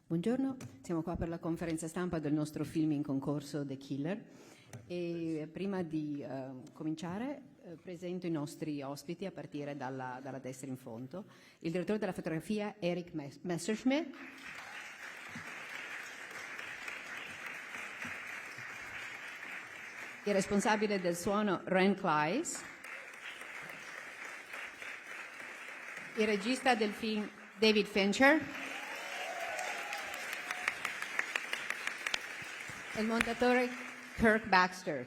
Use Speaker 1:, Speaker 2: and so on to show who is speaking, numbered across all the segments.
Speaker 1: Buongiorno, siamo qua per la conferenza stampa del nostro film in concorso The Killer e prima di cominciare presento i nostri ospiti a partire dalla destra in fondo. Il direttore della fotografia Erik Messerschmidt, il responsabile del suono Ren Klyce, il regista del film David Fincher, il montatore Kirk Baxter.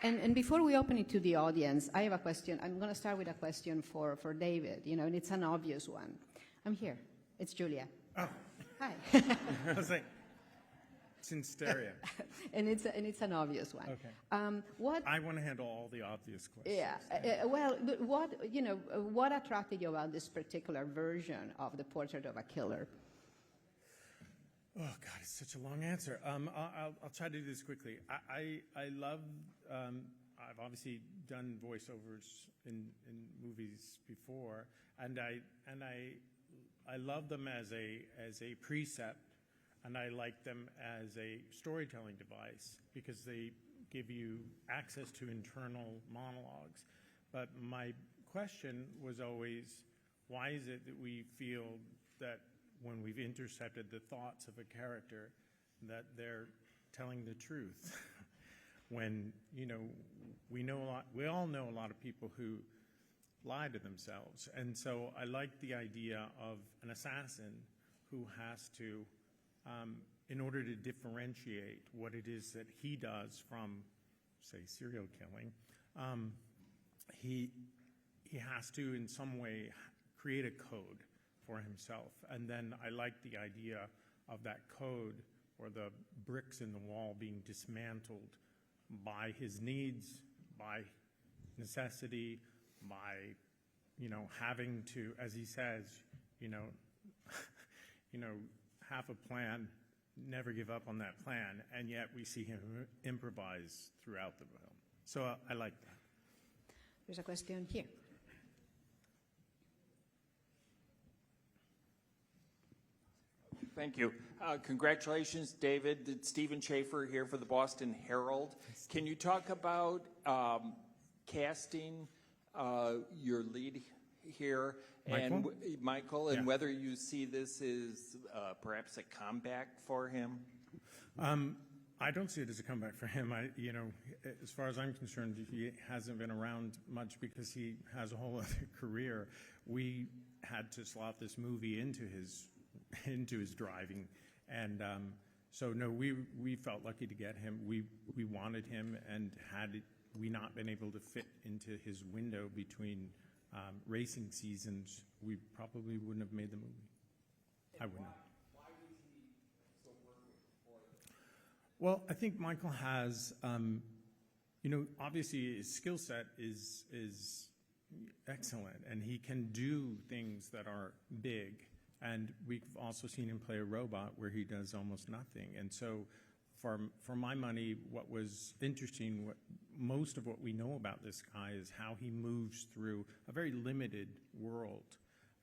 Speaker 1: And before we open it to the audience, I have a question. I'm going to start with a question for David, and it's an obvious one. I'm here. It's Julia.
Speaker 2: Oh.
Speaker 1: Hi.
Speaker 2: I was like, it's in stereo.
Speaker 1: and it's an obvious one.
Speaker 2: Okay. I want to handle all the obvious questions.
Speaker 1: Yeah. Well, what attracted you about this particular version of The Portrait of a Killer?
Speaker 2: Oh God, it's such a long answer. I'll try to do this quickly. I love. I've obviously done voiceovers in movies before, and I love them as a precept, and I like them as a storytelling device because they give you access to internal monologues. But my question was always, why is it that we feel that when we've intercepted the thoughts of a character that they're telling the truth? When, we all know a lot of people who lie to themselves. And so I like the idea of an assassin who has to, in order to differentiate what it is that he does from, say, serial killing, he has to in some way create a code for himself. And then I like the idea of that code or the bricks in the wall being dismantled by his needs, by necessity, by, having to, as he says, have a plan, never give up on that plan, and yet we see him improvise throughout the film. So I like that.
Speaker 1: There's a question here.
Speaker 3: Thank you. Congratulations, David. It's Stephen Schaefer here for the Boston Herald. Can you talk about casting your lead here, Michael, and whether you see this as perhaps a comeback for him?
Speaker 2: I don't see it as a comeback for him. As far as I'm concerned, he hasn't been around much because he has a whole other career. We had to slot this movie into his driving, and so no, we felt lucky to get him. We wanted him, and had we not been able to fit into his window between racing seasons, we probably wouldn't have made the movie. I wouldn't.
Speaker 3: Why was he so perfect for it?
Speaker 2: Well, I think Michael has, obviously his skill set is excellent, and he can do things that are big. And we've also seen him play a robot where he does almost nothing. And so for my money, what was interesting, most of what we know about this guy is how he moves through a very limited world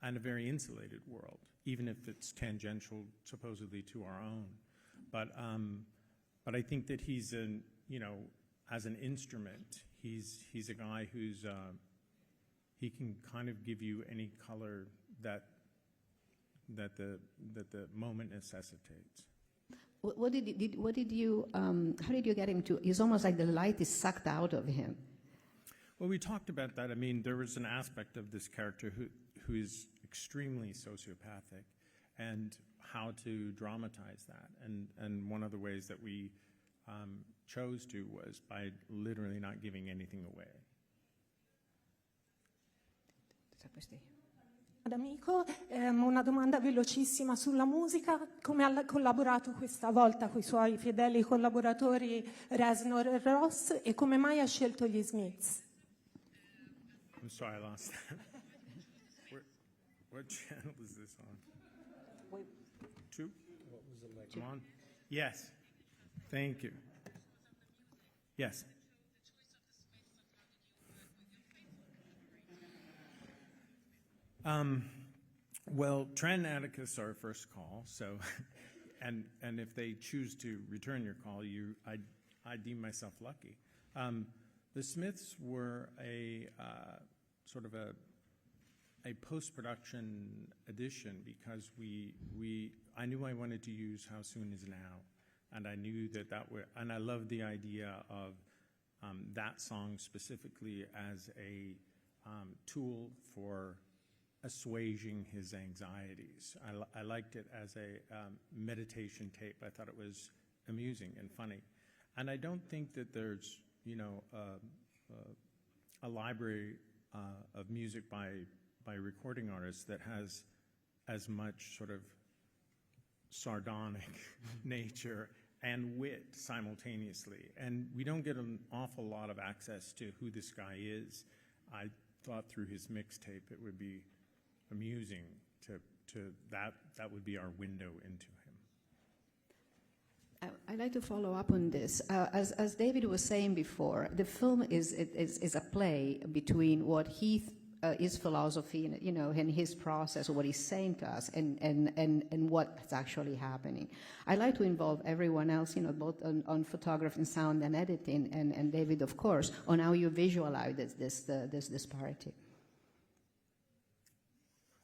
Speaker 2: and a very insulated world, even if it's tangential supposedly to our own. But I think that he's as an instrument, he's a guy who's he can kind of give you any color that the moment necessitates.
Speaker 1: How did you get him to? It's almost like the light is sucked out of him.
Speaker 2: Well, we talked about that. I mean, there was an aspect of this character who is extremely sociopathic, and how to dramatize that. And one of the ways that we chose to was by literally not giving anything away.
Speaker 4: Amico, una domanda velocissima sulla musica. Come ha collaborato questa volta con i suoi fedeli collaboratori Reznor e Ross, e come mai ha scelto gli Smiths?
Speaker 2: I'm sorry, I lost that. What channel is this on? 2? What was it like? I'm on? Yes. Thank you. Yes. Well, Trent and Atticus are first call, so, and if they choose to return your call, I deem myself lucky. The Smiths were a sort of a post-production addition because I knew I wanted to use How Soon Is Now, and I knew and I loved the idea of that song specifically as a tool for assuaging his anxieties. I liked it as a meditation tape. I thought it was amusing and funny. And I don't think that there's, a library of music by recording artists that has as much sort of sardonic nature and wit simultaneously. And we don't get an awful lot of access to who this guy is. I thought through his mixtape it would be amusing that would be our window into him.
Speaker 1: I'd like to follow up on this. As David was saying before, the film is a play between what his philosophy, and his process, or what he's saying to us, and what's actually happening. I like to involve everyone else, both on photography and sound and editing, and David, of course, on how you visualize this disparity.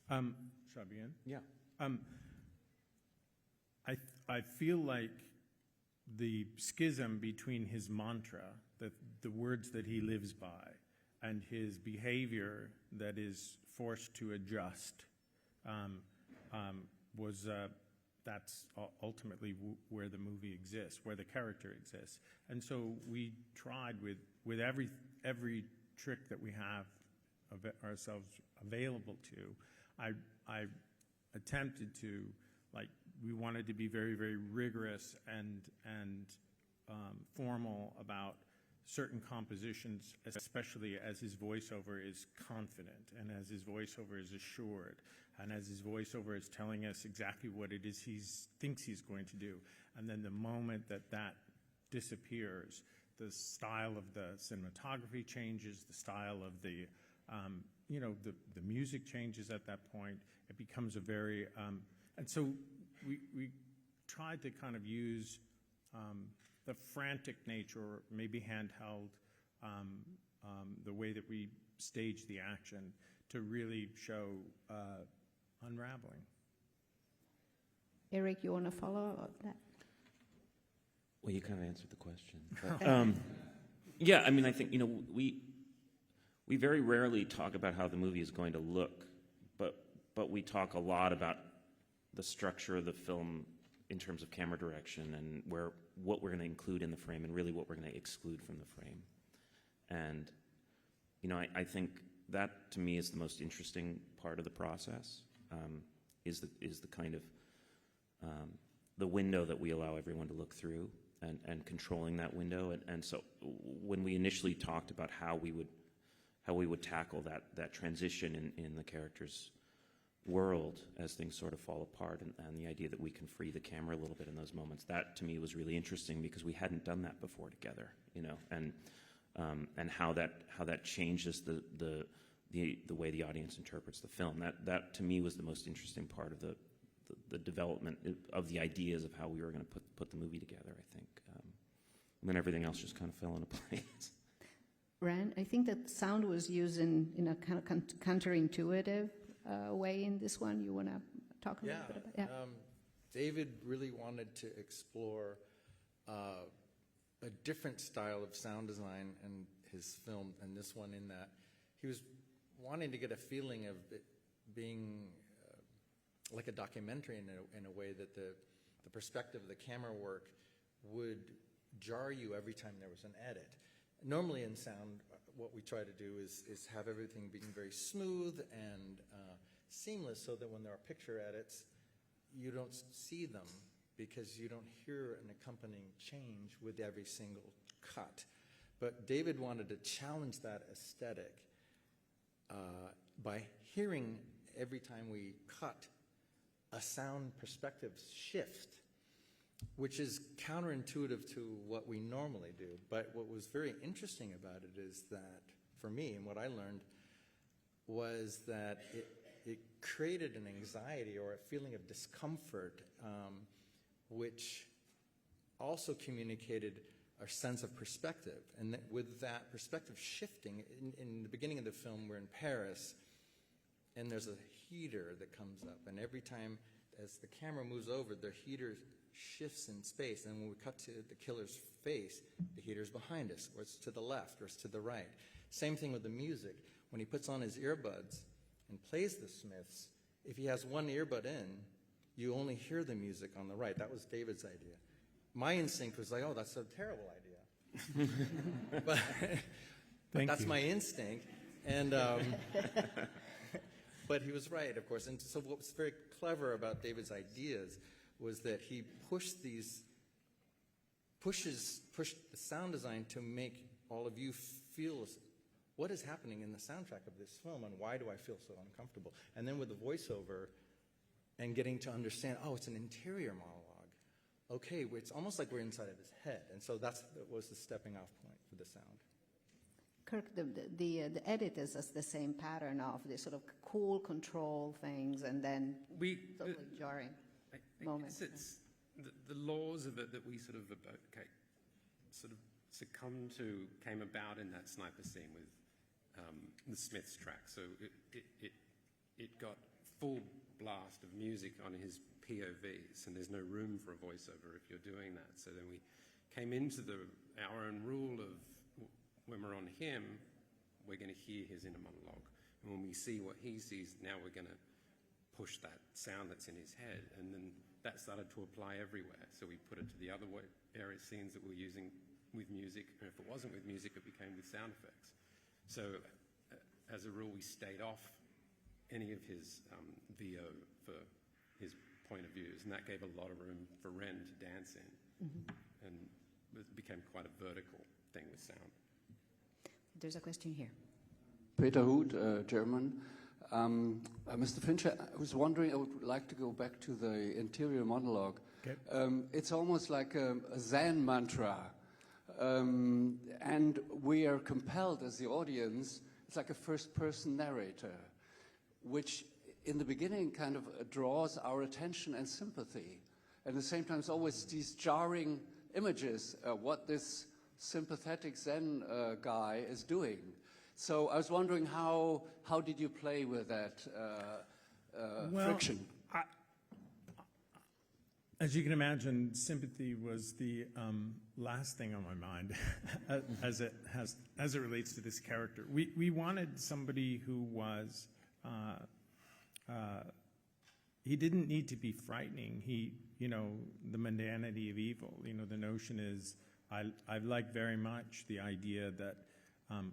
Speaker 2: Shall I begin?
Speaker 3: Yeah.
Speaker 2: I feel like the schism between his mantra, the words that he lives by, and his behavior that is forced to adjust, that's ultimately where the movie exists, where the character exists. And so we tried with every trick that we have ourselves available to. I attempted to, we wanted to be very, very rigorous and formal about certain compositions, especially as his voiceover is confident and as his voiceover is assured and as his voiceover is telling us exactly what it is he thinks he's going to do. And then the moment that disappears, the style of the cinematography changes, the style of the music changes at that point. It becomes a very, and so we tried to kind of use the frantic nature, or maybe handheld, the way that we stage the action to really show unraveling.
Speaker 1: Erik, you want to follow up that?
Speaker 5: Well, you kind of answered the question. But, yeah, I mean, I think, we very rarely talk about how the movie is going to look, but we talk a lot about the structure of the film in terms of camera direction and what we're going to include in the frame and really what we're going to exclude from the frame. And, I think that to me is the most interesting part of the process, is the kind of the window that we allow everyone to look through and controlling that window. And so when we initially talked about how we would tackle that transition in the character's world as things sort of fall apart, and the idea that we can free the camera a little bit in those moments, that to me was really interesting because we hadn't done that before together, and how that changes the way the audience interprets the film. That to me was the most interesting part of the development of the ideas of how we were going to put the movie together, I think. And then everything else just kind of fell into place.
Speaker 1: Ren, I think that sound was used in a kind of counterintuitive way in this one. You want to talk a little bit about that?
Speaker 6: David really wanted to explore a different style of sound design in his film, and this one in that he was wanting to get a feeling of it being like a documentary in a way that the perspective of the camera work would jar you every time there was an edit. Normally in sound, what we try to do is have everything being very smooth and seamless, so that when there are picture edits, you don't see them because you don't hear an accompanying change with every single cut. But David wanted to challenge that aesthetic by hearing every time we cut a sound perspective shift. which is counterintuitive to what we normally do. But what was very interesting about it is that, for me, and what I learned, was that it created an anxiety or a feeling of discomfort, which also communicated our sense of perspective. And that with that perspective shifting, in the beginning of the film, we're in Paris, and there's a heater that comes up. And every time as the camera moves over, the heater shifts in space. And when we cut to the killer's face, the heater's behind us, or it's to the left, or it's to the right. Same thing with the music. When he puts on his earbuds and plays the Smiths, if he has one earbud in, you only hear the music on the right. That was David's idea. My instinct was like, oh, that's a terrible idea. but that's my instinct. And but he was right, of course. And so what was very clever about David's ideas was that he pushed the sound design to make all of you feel what is happening in the soundtrack of this film and why do I feel so uncomfortable? And then with the voiceover and getting to understand, oh, it's an interior monologue. Okay, it's almost like we're inside of his head. And so that was the stepping off point for the sound.
Speaker 1: Kirk, the edit is the same pattern of the sort of cool control things and then totally jarring moments.
Speaker 7: I guess it's the laws of it that we sort of succumbed to came about in that sniper scene with the Smiths track. So it got full blast of music on his POVs, and there's no room for a voiceover if you're doing that. So then we came into our own rule of when we're on him, we're going to hear his inner monologue. And when we see what he sees, now we're going to push that sound that's in his head. And then that started to apply everywhere. So we put it to the other various scenes that we're using with music. And if it wasn't with music, it became with sound effects. So as a rule, we stayed off any of his VO for his point of views. And that gave a lot of room for Ren to dance in. Mm-hmm. And it became quite a vertical thing with sound.
Speaker 1: There's a question here.
Speaker 8: Peter Hood, German. Mr. Fincher, I was wondering, I would like to go back to the interior monologue. Okay. It's almost like a Zen mantra. And we are compelled as the audience, it's like a first-person narrator, which in the beginning kind of draws our attention and sympathy. At the same time, it's always these jarring images, what this sympathetic Zen guy is doing. So I was wondering how did you play with that friction?
Speaker 2: As you can imagine, sympathy was the last thing on my mind as it relates to this character. We wanted somebody who was he didn't need to be frightening. The mundanity of evil. The notion is I like very much the idea that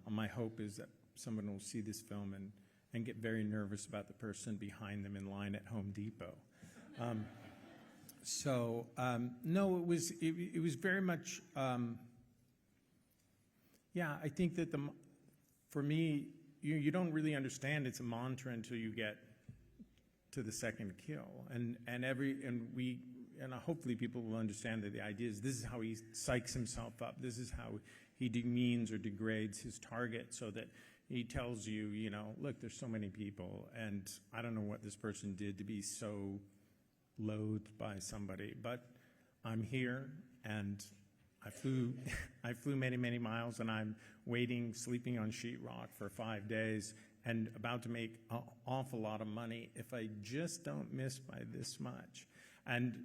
Speaker 2: my hope is that someone will see this film and get very nervous about the person behind them in line at Home Depot. No, it was very much, I think that for me, you don't really understand it's a mantra until you get to the second kill. And hopefully people will understand that the idea is this is how he psychs himself up. This is how he demeans or degrades his target so that he tells you, look, there's so many people and I don't know what this person did to be so loathed by somebody, but I'm here and I flew many, many miles and I'm waiting, sleeping on sheetrock for 5 days and about to make an awful lot of money if I just don't miss by this much. And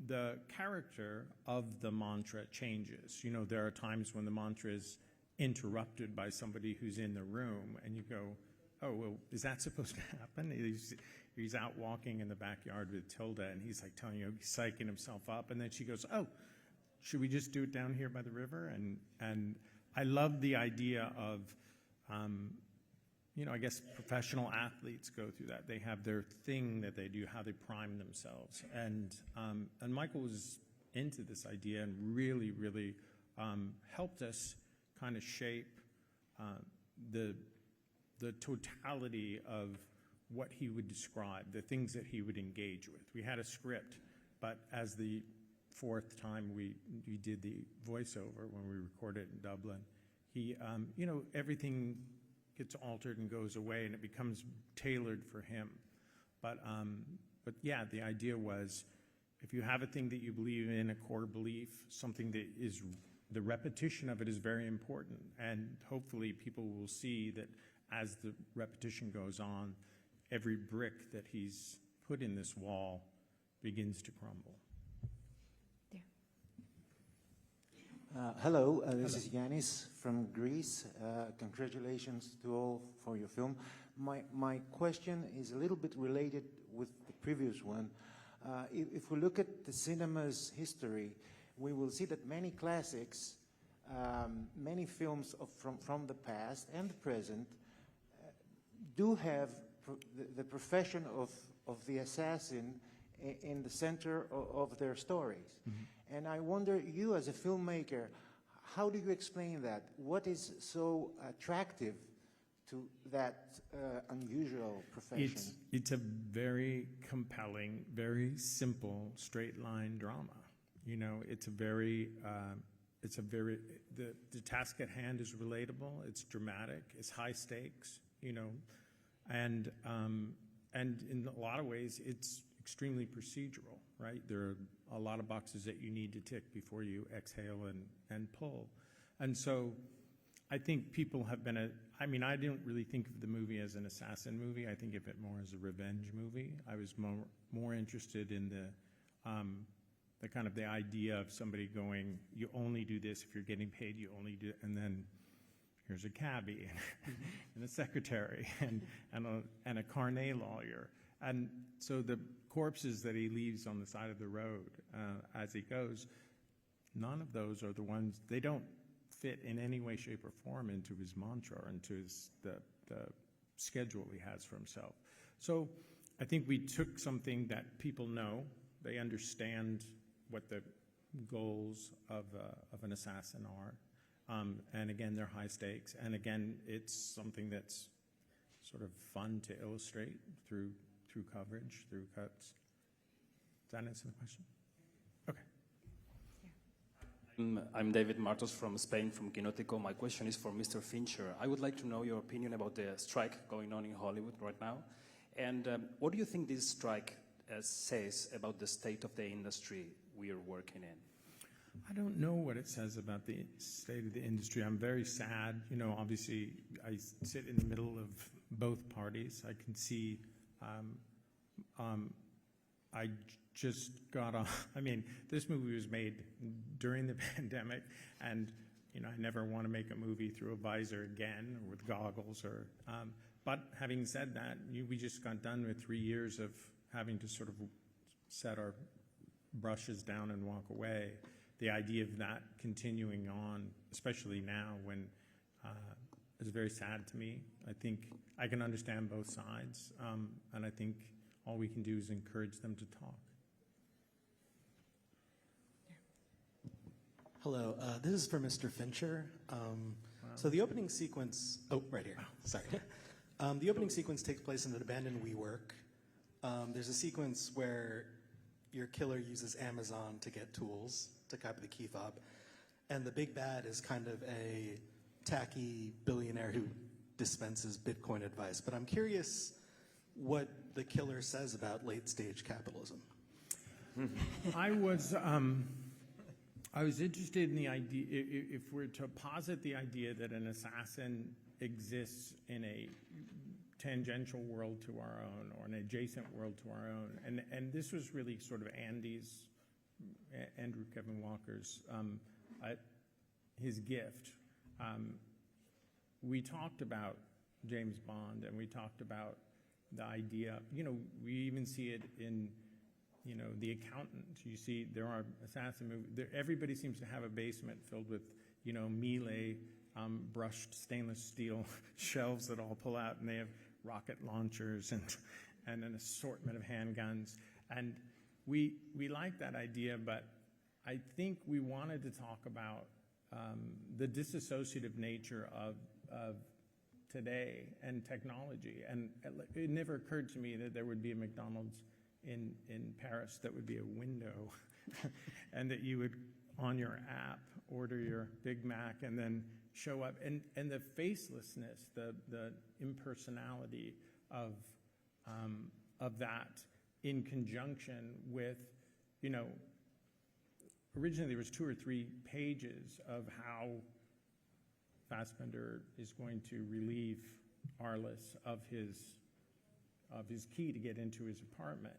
Speaker 2: the character of the mantra changes. There are times when the mantra is interrupted by somebody who's in the room and you go, oh, well, is that supposed to happen? He's out walking in the backyard with Tilda and he's like telling you, he's psyching himself up. And then she goes, oh, should we just do it down here by the river? And I love the idea of, I guess professional athletes go through that. They have their thing that they do, how they prime themselves. And Michael was into this idea and really, really helped us kind of shape the totality of what he would describe, the things that he would engage with. We had a script, but as the fourth time we did the voiceover when we recorded in Dublin, he, you know, everything gets altered and goes away and it becomes tailored for him. But yeah, the idea was if you have a thing that you believe in, a core belief, something that is, the repetition of it is very important. And hopefully people will see that as the repetition goes on, every brick that he's put in this wall begins to crumble.
Speaker 9: Hello, this is Yanis from Greece. Congratulations to all for your film. My question is a little bit related with the previous one. If we look at the cinema's history, we will see that many classics, many films from the past and the present do have the profession of the assassin in the center of their stories. Mm-hmm. And I wonder, you as a filmmaker, how do you explain that? What is so attractive to that unusual profession?
Speaker 2: It's a very compelling, very simple, straight line drama. You know, the task at hand is relatable, it's dramatic, it's high stakes, you know, and in a lot of ways it's extremely procedural, right? There are a lot of boxes that you need to tick before you exhale and pull. And so I think people have been I mean, I don't really think of the movie as an assassin movie. I think of it more as a revenge movie. I was more interested in the kind of the idea of somebody going, you only do this if you're getting paid, you only do, and then here's a cabbie and a secretary and a carnet lawyer. And so the corpses that he leaves on the side of the road as he goes, none of those are the ones, they don't fit in any way, shape, or form into his mantra or into the schedule he has for himself. So I think we took something that people know, they understand what the goals of an assassin are. And again, they're high stakes. And again, it's something that's sort of fun to illustrate through coverage, through cuts. Does that answer the question? Okay.
Speaker 10: I'm David Martos from Spain, from Quinótico. My question is for Mr. Fincher. I would like to know your opinion about the strike going on in Hollywood right now. And what do you think this strike says about the state of the industry we are working in?
Speaker 2: I don't know what it says about the state of the industry. I'm very sad. You know, obviously, I sit in the middle of both parties. I can see I just got off. I mean, this movie was made during the pandemic, and you know, I never want to make a movie through a visor again or with goggles. Or, but having said that, we just got done with 3 years of having to sort of set our brushes down and walk away. The idea of that continuing on, especially now, when is very sad to me. I think I can understand both sides, and I think all we can do is encourage them to talk.
Speaker 11: Hello, this is for Mr. Fincher. So the opening sequence, right here, sorry. The opening sequence takes place in an abandoned WeWork. There's a sequence where your killer uses Amazon to get tools to copy the key fob, and the big bad is kind of a tacky billionaire who dispenses Bitcoin advice. But I'm curious what the killer says about late-stage capitalism.
Speaker 2: I was interested in the idea, if we're to posit the idea that an assassin exists in a tangential world to our own or an adjacent world to our own, and this was really sort of Andrew Kevin Walker's, his gift. We talked about James Bond, and we talked about the idea, you know, we even see it in, you know, The Accountant. You see there are assassin movies. Everybody seems to have a basement filled with, you know, Miele brushed stainless steel shelves that all pull out, and they have rocket launchers and an assortment of handguns. And we like that idea, but I think we wanted to talk about the disassociative nature of today and technology. And it never occurred to me that there would be a McDonald's in Paris that would be a window, and that you would, on your app, order your Big Mac and then show up. And the facelessness, the impersonality of that in conjunction with, originally there was 2 or 3 pages of how Fassbender is going to relieve Arliss of his key to get into his apartment.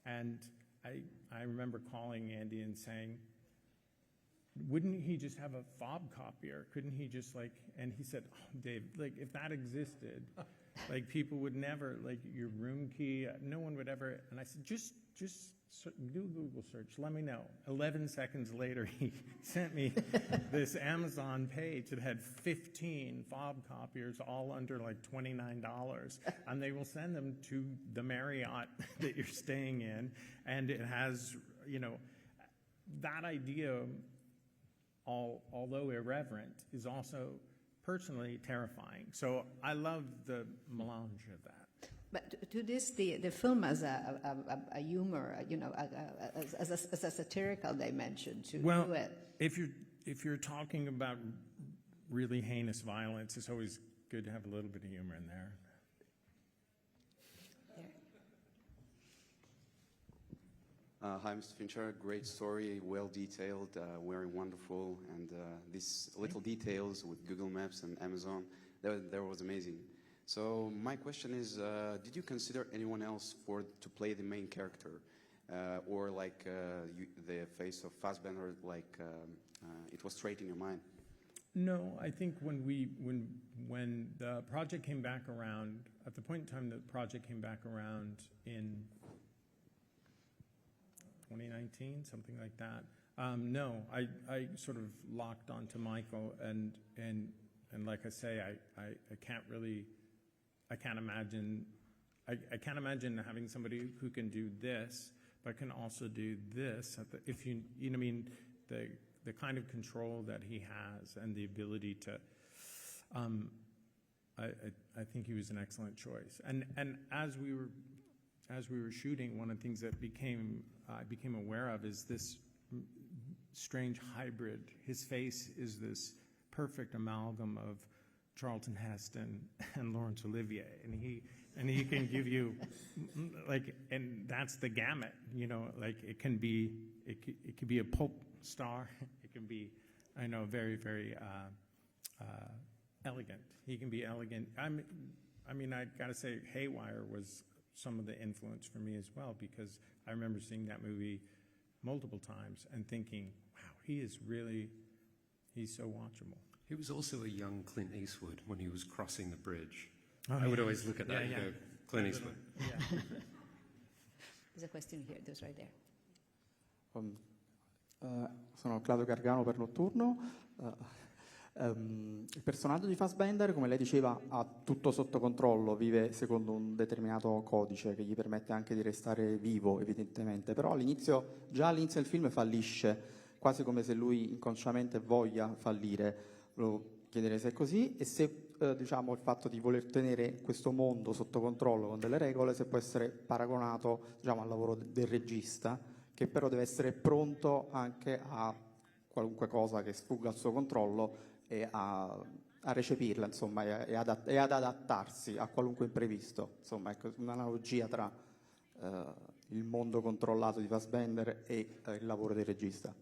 Speaker 2: And I remember calling Andy and saying, wouldn't he just have a fob copier? Couldn't he just and he said, oh, Dave, if that existed, people would never, your room key, no one would ever, and I said, just do a Google search, let me know. 11 seconds later, he sent me this Amazon page that had 15 fob copiers, all under $29, and they will send them to the Marriott that you're staying in, and it has, that idea, although irreverent, is also personally terrifying. So I love the melange of that.
Speaker 1: But to this, the film has a humor, as a satirical dimension to it.
Speaker 2: If you're talking about really heinous violence, it's always good to have a little bit of humor in there.
Speaker 12: Hi, Mr. Fincher. Great story, well detailed, very wonderful, and these little details with Google Maps and Amazon, that was amazing. So my question is, did you consider anyone else to play the main character, or the face of Fassbender, it was straight in your mind?
Speaker 2: No, I think when the project came back around, at the point in time the project came back around in 2019, something like that. No, I sort of locked onto Michael, and like I say, I can't imagine having somebody who can do this, but can also do this. If you know what I mean, the kind of control that he has and the ability to, I think he was an excellent choice. And as we were shooting, one of the things that I became aware of is this strange hybrid. His face is this perfect amalgam of Charlton Heston and Laurence Olivier, and he can give you and that's the gamut, it can be a pulp star, it can be, very, very elegant. He can be elegant. I gotta say, Haywire was some of the influence for me as well, because I remember seeing that movie multiple times and thinking, wow, he's so watchable.
Speaker 7: He was also a young Clint Eastwood when he was crossing the bridge.
Speaker 2: Oh,
Speaker 7: I would always look at that and go, Clint Eastwood.
Speaker 1: There's a question here, there's right there.
Speaker 13: Sono Claudio Gargano per Notturno. Il personaggio di Fassbender, come lei diceva, ha tutto sotto controllo, vive secondo un determinato codice che gli permette anche di restare vivo, evidentemente, però già all'inizio del film fallisce, quasi come se lui inconsciamente voglia fallire. Volevo chiedere se è così e se il fatto di voler tenere questo mondo sotto controllo con delle regole, se può essere paragonato al lavoro del regista, che però deve essere pronto anche a qualunque cosa che sfugga al suo controllo e a recepirla, insomma, e ad adattarsi a qualunque imprevisto. Insomma, ecco, un'analogia tra il mondo controllato di Fassbender e il lavoro del regista.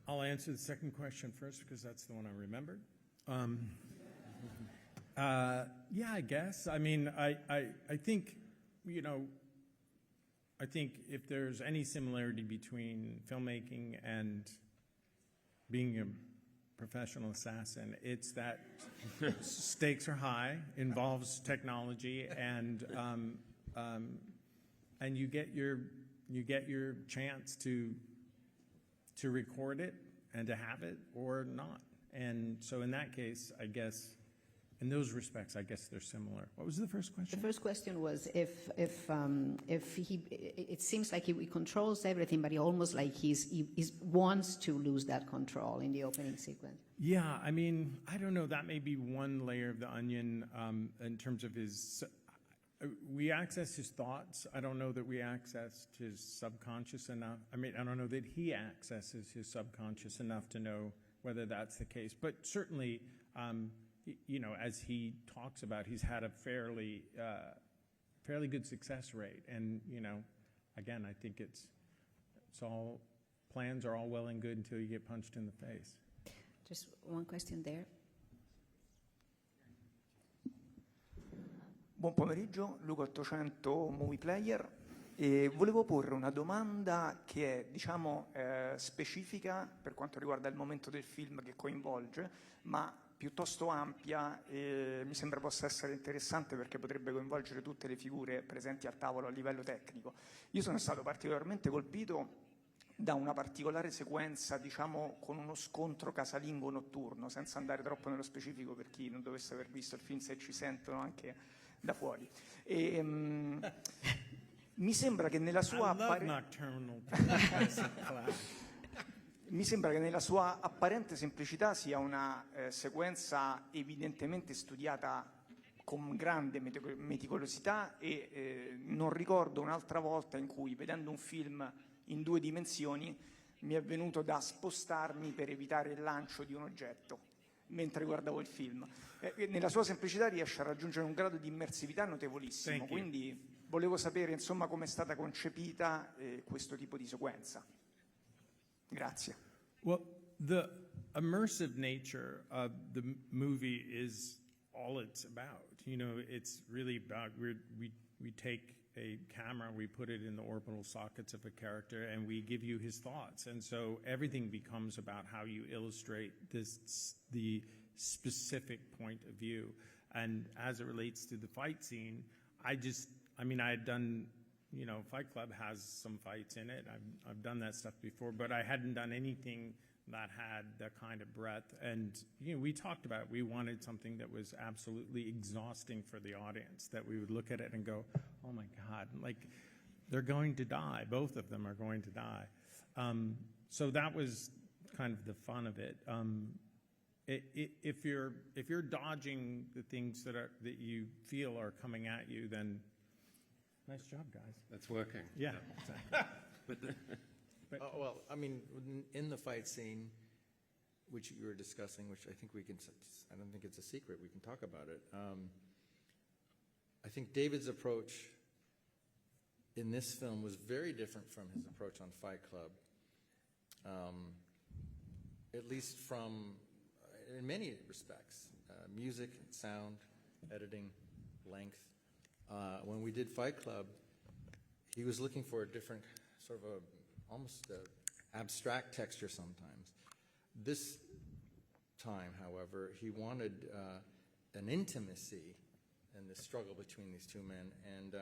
Speaker 2: I'll answer the second question first because that's the one I remembered. Yeah, I guess. I mean, I think, I think if there's any similarity between filmmaking and being a professional assassin, it's that stakes are high, involves technology, and you get your chance to record it and to have it or not. And so in that case, I guess in those respects, I guess they're similar. What was the first question?
Speaker 1: The first question was if he, it seems like he controls everything, but he almost like he wants to lose that control in the opening sequence.
Speaker 2: Yeah, I mean, I don't know. That may be one layer of the onion in terms of his. We access his thoughts. I don't know that we access his subconscious enough. I mean, I don't know that he accesses his subconscious enough to know whether that's the case. But certainly, you know, as he talks about, he's had a fairly good success rate. And, you know, again, I think it's all, plans are all well and good until you get punched in the face.
Speaker 1: Just one question there.
Speaker 14: Buon pomeriggio, Luca 800 Movie Player, e volevo porre una domanda che è, diciamo, specifica per quanto riguarda il momento del film che coinvolge, ma piuttosto ampia, e mi sembra possa essere interessante perché potrebbe coinvolgere tutte le figure presenti al tavolo a livello tecnico. Io sono stato particolarmente colpito da una particolare sequenza, diciamo, con uno scontro casalingo notturno, senza andare troppo nello specifico per chi non dovesse aver visto il film, se ci sentono anche da fuori. E, mi sembra che nella sua mi sembra che nella sua apparente semplicità sia una sequenza evidentemente studiata con grande meticolosità e non ricordo un'altra volta in cui, vedendo un film in 2 dimensioni, mi è venuto da spostarmi per evitare il lancio di un oggetto mentre guardavo il film. Nella sua semplicità riesce a raggiungere un grado di immersività notevolissimo, quindi volevo sapere, insomma, come è stata concepita questo tipo di sequenza. Grazie.
Speaker 2: Well, the immersive nature of the movie is all it's about. You know, it's really about, we take a camera, we put it in the orbital sockets of a character, and we give you his thoughts. And so everything becomes about how you illustrate the specific point of view. And as it relates to the fight scene, I had done, you know, Fight Club has some fights in it. I've done that stuff before, but I hadn't done anything that had that kind of breadth. And, you know, we talked about, we wanted something that was absolutely exhausting for the audience, that we would look at it and go, oh my God, like, they're going to die. Both of them are going to die. So that was kind of the fun of it. If you're dodging the things that you feel are coming at you, then nice job, guys.
Speaker 7: That's working.
Speaker 2: Yeah.
Speaker 6: Well, I mean, in the fight scene, which you were discussing, which I think I don't think it's a secret, we can talk about it. I think David's approach in this film was very different from his approach on Fight Club. At least in many respects, music, sound, editing, length. When we did Fight Club, he was looking for a different sort of almost abstract texture sometimes. This time, however, he wanted an intimacy in the struggle between these two men, and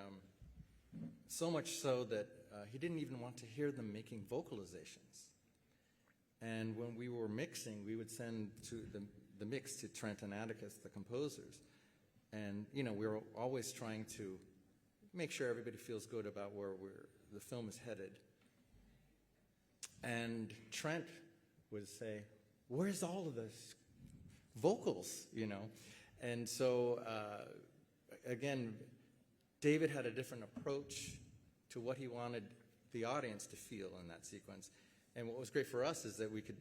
Speaker 6: so much so that he didn't even want to hear them making vocalizations. And when we were mixing, we would send to the mix to Trent and Atticus, the composers, and we were always trying to make sure everybody feels good about where the film is headed. And Trent would say, "Where's all of the vocals?" And so again, David had a different approach to what he wanted the audience to feel in that sequence. And what was great for us is that we could,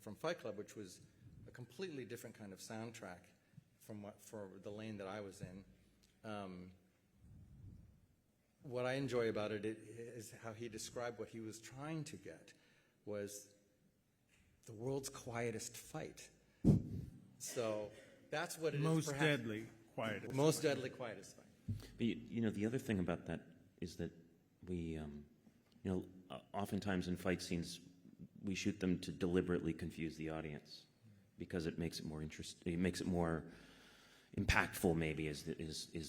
Speaker 6: from Fight Club, which was a completely different kind of soundtrack for the lane that I was in. What I enjoy about it is how he described what he was trying to get was the world's quietest fight. So that's what it
Speaker 2: most
Speaker 6: is. Most
Speaker 2: deadly quietest.
Speaker 6: Most deadly quietest fight.
Speaker 5: But the other thing about that is that we, oftentimes in fight scenes, we shoot them to deliberately confuse the audience because it makes it more interesting. It makes it more impactful. Maybe is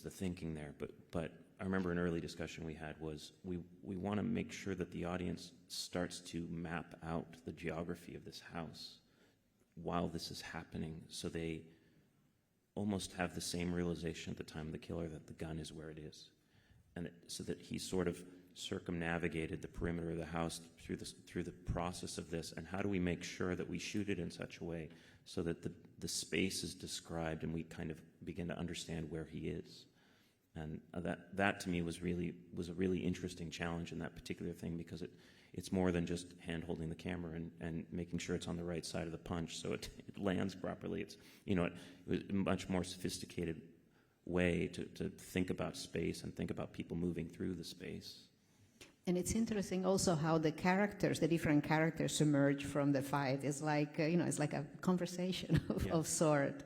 Speaker 5: the thinking there. But I remember an early discussion we had was we want to make sure that the audience starts to map out the geography of this house while this is happening, so they almost have the same realization at the time of the killer that the gun is where it is. And so that he sort of circumnavigated the perimeter of the house through the process of this, and how do we make sure that we shoot it in such a way so that the space is described and we kind of begin to understand where he is. And that to me was a really interesting challenge in that particular thing, because it's more than just hand holding the camera and making sure it's on the right side of the punch so it lands properly. It's, you know, it was a much more sophisticated way to think about space and think about people moving through the space.
Speaker 1: And it's interesting also how the different characters emerge from the fight. It's like, it's like a conversation of sort.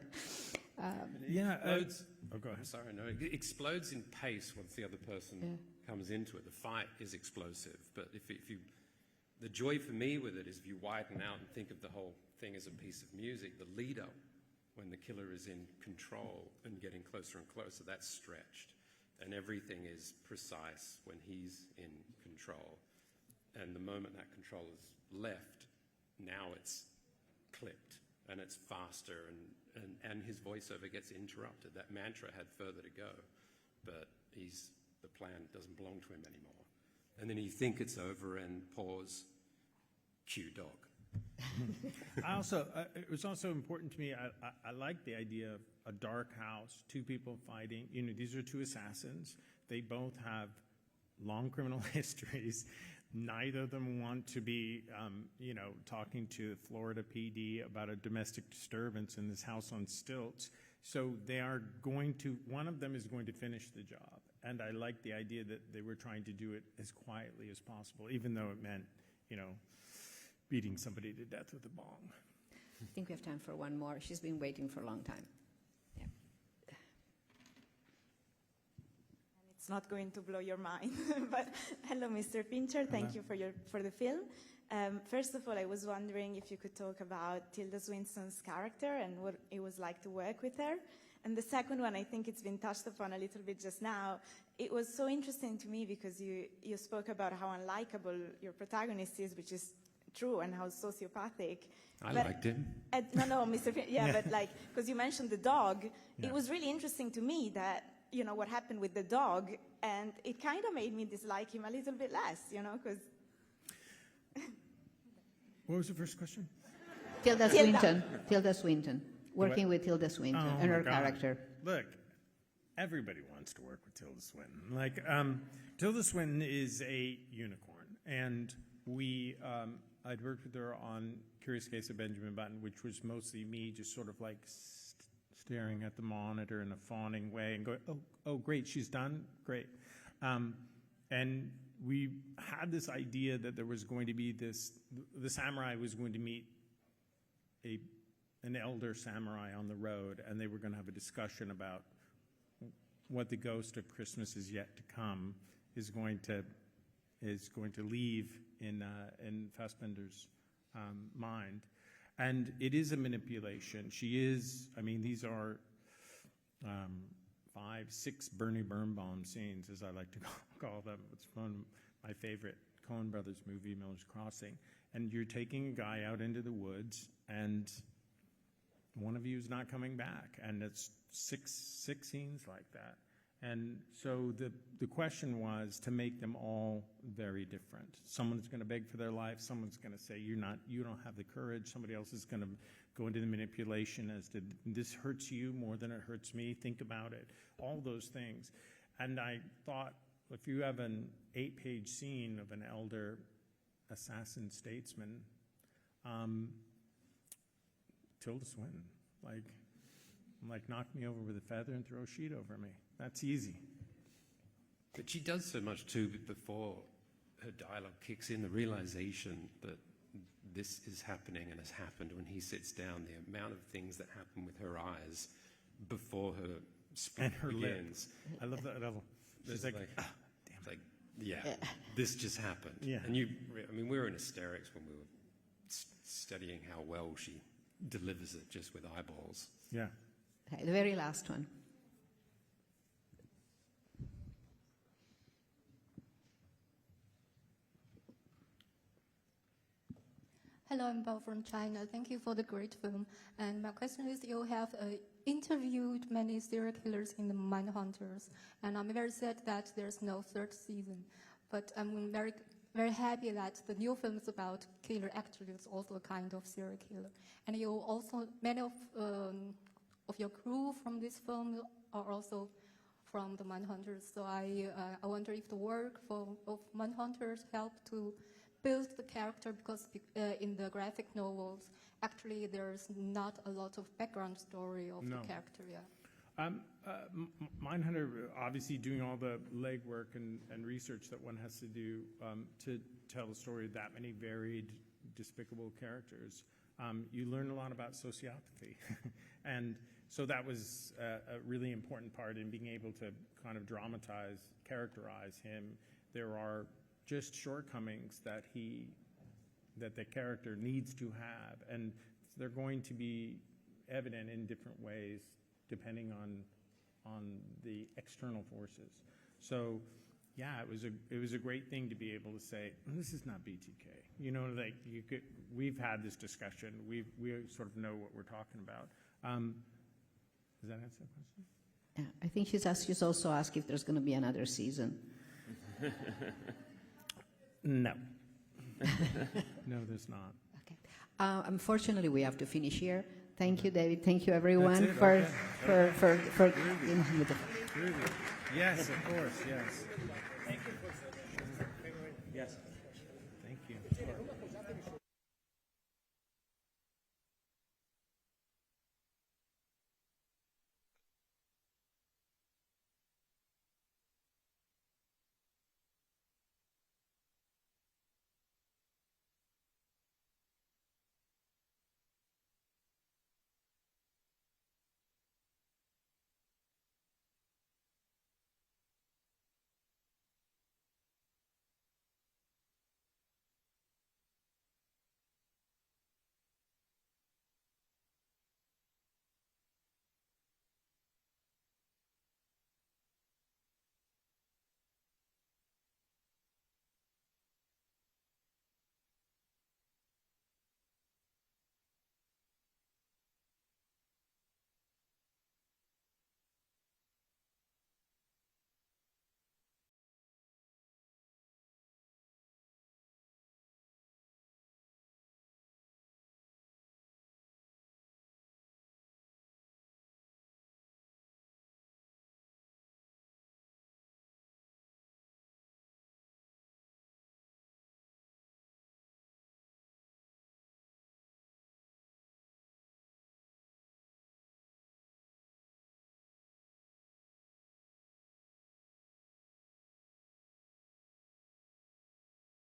Speaker 2: Oh, go ahead.
Speaker 7: Sorry, no, it explodes in pace once the other person comes into it. The fight is explosive, but the joy for me with it is if you widen out and think of the whole thing as a piece of music, the lead up when the killer is in control and getting closer and closer, that's stretched. And everything is precise when he's in control. And the moment that control is left, now it's clipped and it's faster, and his voiceover gets interrupted. That mantra had further to go, but the plan doesn't belong to him anymore. And then you think it's over and pause, cue dog.
Speaker 2: It was also important to me, I like the idea of a dark house, two people fighting. You know, these are two assassins. They both have long criminal histories. Neither of them want to be, talking to Florida PD about a domestic disturbance in this house on stilts. So they are one of them is going to finish the job. And I like the idea that they were trying to do it as quietly as possible, even though it meant, beating somebody to death with a bong.
Speaker 1: I think we have time for one more. She's been waiting for a long time. Yeah.
Speaker 15: It's not going to blow your mind, but hello, Mr. Fincher. Thank you for the film. First of all, I was wondering if you could talk about Tilda Swinton's character and what it was like to work with her. And the second one, I think it's been touched upon a little bit just now. It was so interesting to me because you spoke about how unlikable your protagonist is, which is true, and how sociopathic.
Speaker 7: I liked him.
Speaker 15: No, Mr. But because you mentioned the dog, it was really interesting to me that, what happened with the dog, and it kind of made me dislike him a little bit less, because...
Speaker 2: What was the first question?
Speaker 1: Tilda Swinton. Working with Tilda Swinton and her character.
Speaker 2: Look, everybody wants to work with Tilda Swinton. Tilda Swinton is a unicorn, and I'd worked with her on Curious Case of Benjamin Button, which was mostly me just sort of like staring at the monitor in a fawning way and going, oh, great, she's done? Great. And we had this idea that there was going to be the samurai was going to meet an elder samurai on the road, and they were going to have a discussion about what the ghost of Christmas is yet to come is going to leave in Fassbender's mind. And it is a manipulation. These are 5, 6 Bernie Birnbaum scenes, as I like to call them. It's one of my favorite Coen Brothers movie, Miller's Crossing. And you're taking a guy out into the woods, and one of you is not coming back. And it's six scenes like that. And so the question was to make them all very different. Someone's going to beg for their life. Someone's going to say, you don't have the courage. Somebody else is going to go into the manipulation as to, this hurts you more than it hurts me. Think about it. All those things. And I thought, if you have an 8-page scene of an elder assassin statesman, Tilda Swinton, knock me over with a feather and throw a sheet over me. That's easy.
Speaker 7: But she does so much too before her dialogue kicks in, the realization that this is happening and has happened when he sits down, the amount of things that happen with her eyes before her speech
Speaker 2: and her
Speaker 7: begins.
Speaker 2: Lip. I love that level.
Speaker 7: She's like, this just happened. Yeah. And we were in hysterics when we were studying how well she delivers it just with eyeballs.
Speaker 2: Yeah.
Speaker 1: Okay, the very last one.
Speaker 16: Hello, I'm Bao from China. Thank you for the great film. And my question is, you have a interviewed many serial killers in the Mindhunters, and I'm very sad that there's no third season. But I'm very, very happy that the new film is about killer actually is also a kind of serial killer. And you also, many of your crew from this film are also from the Mindhunters. So I wonder if the work of Mindhunters helped to build the character, because in the graphic novels, actually there's not a lot of background story of the character. Yeah.
Speaker 2: Mindhunter, obviously doing all the legwork and research that one has to do to tell the story of that many varied, despicable characters. You learn a lot about sociopathy. And so that was a really important part in being able to kind of dramatize, characterize him. There are just shortcomings that the character needs to have, and they're going to be evident in different ways depending on the external forces. So, yeah, it was a great thing to be able to say, this is not BTK. You know, like we've had this discussion. We sort of know what we're talking about. Does that answer the question?
Speaker 1: Yeah, I think she's also asked if there's going to be another season.
Speaker 2: No. No, there's not.
Speaker 1: Okay. Unfortunately, we have to finish here. Thank you, David. Thank you, everyone, for
Speaker 2: Yes, of course. Yes. Thank you.
Speaker 5: Yes.